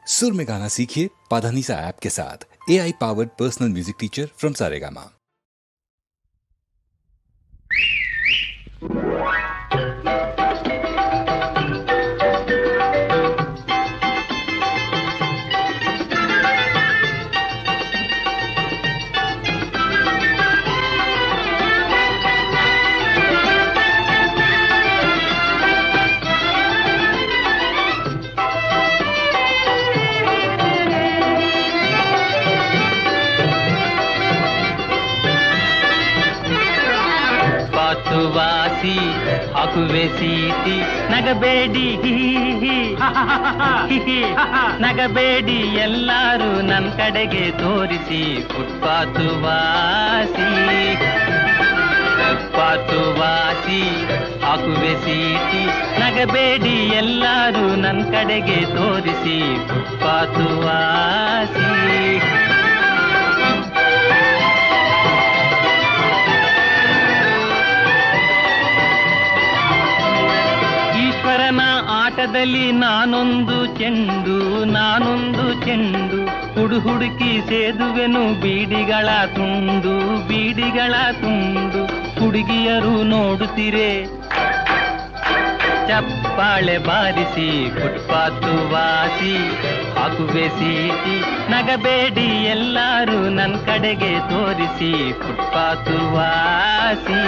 सुर में गाना सीखिए पाधानीसा ऐप के साथ। AI powered personal music teacher from Saregama. ವಾಸಿ ಹಾಕುವೆ ಸೀಟಿ ನಗಬೇಡಿ ನಗಬೇಡಿ ಎಲ್ಲರೂ ನನ್ನ ಕಡೆಗೆ ತೋರಿಸಿ ಫುಟ್ಪಾತ್ ವಾಸಿ ಹಾಕುವೆ ಸೀಟಿ ನಗಬೇಡಿ ಎಲ್ಲರೂ ನನ್ನ ಕಡೆಗೆ ತೋರಿಸಿ ಫುಟ್ಪಾತ್ ವಾಸಿ ಆಟದಲ್ಲಿ ನಾನೊಂದು ಚೆಂಡು ಹುಡುಕಿ ಸೇದುವೆನು ಬೀಡಿಗಳ ತುಂಡು ಹುಡುಗಿಯರು ನೋಡುತ್ತೀರೆ ಚಪ್ಪಾಳೆ ಬಾರಿಸಿ ಫುಟ್ಪಾತ್ ವಾಸಿ ಹಾಕುವೆ ಸೀಟಿ ನಗಬೇಡಿ ಎಲ್ಲರೂ ನನ್ನ ಕಡೆಗೆ ತೋರಿಸಿ ಫುಟ್ಪಾತ್ ವಾಸಿ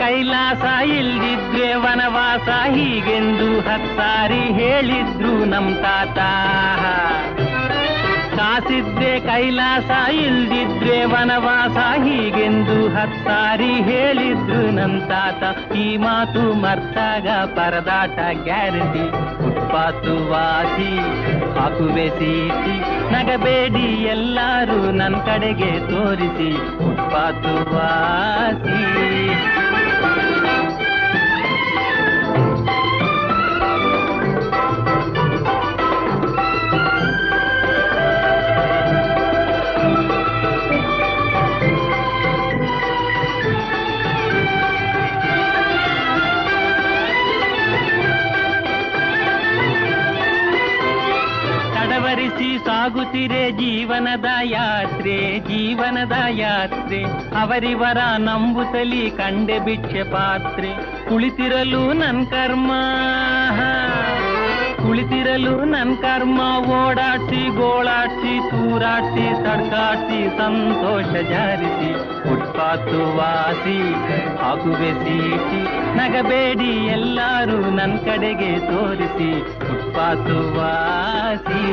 ಕೈಲಾಸ ಇಲ್ದಿದ್ರೆ ವನವಾಸ ಹೀಗೆಂದು ಹತ್ತಾರಿ ಹೇಳಿದ್ರು ನಮ್ ತಾತ ಕಾಸಿದ್ರೆ ಕೈಲಾಸ ಇಲ್ದಿದ್ರೆ ವನವಾಸ ಹೀಗೆಂದು ಹತ್ತಾರಿ ಹೇಳಿದ್ರು ನಮ್ ತಾತ ಈ ಮಾತು ಮರ್ತಾಗ ಪರದಾಟ ಗ್ಯಾರಂಟಿ ಫುಟ್ಪಾತ್ ವಾಸಿ ಹಾಕುವೆ ಸೀಟಿ ನಗಬೇಡಿ ಎಲ್ಲರೂ ನನ್ನ ಕಡೆಗೆ ತೋರಿಸಿ ಫುಟ್ಪಾತ್ ವಾಸಿ ಸಾಗುತ್ತಿರೆ ಜೀವನದ ಯಾತ್ರೆ ಅವರಿವರ ನಂಬುತ್ತಲಿ ಕಂಡೆ ಭಿಕ್ಷೆ ಪಾತ್ರೆ ಕುಳಿತಿರಲು ನನ್ ಕರ್ಮ ಓಡಾಡ್ಸಿ ಗೋಳಾಡ್ಸಿ ತೂರಾಡ್ಸಿ ತಡ್ಕಾಡ್ಸಿ ಸಂತೋಷ ಜಾರಿಸಿ ಫುಟ್ಪಾತ್ ವಾಸಿ ಹಾಕುವೆ ಸೀಟಿ ನಗಬೇಡಿ ಎಲ್ಲರೂ ನನ್ನ ಕಡೆಗೆ ತೋರಿಸಿ ಫುಟ್ಪಾತ್ ವಾಸಿ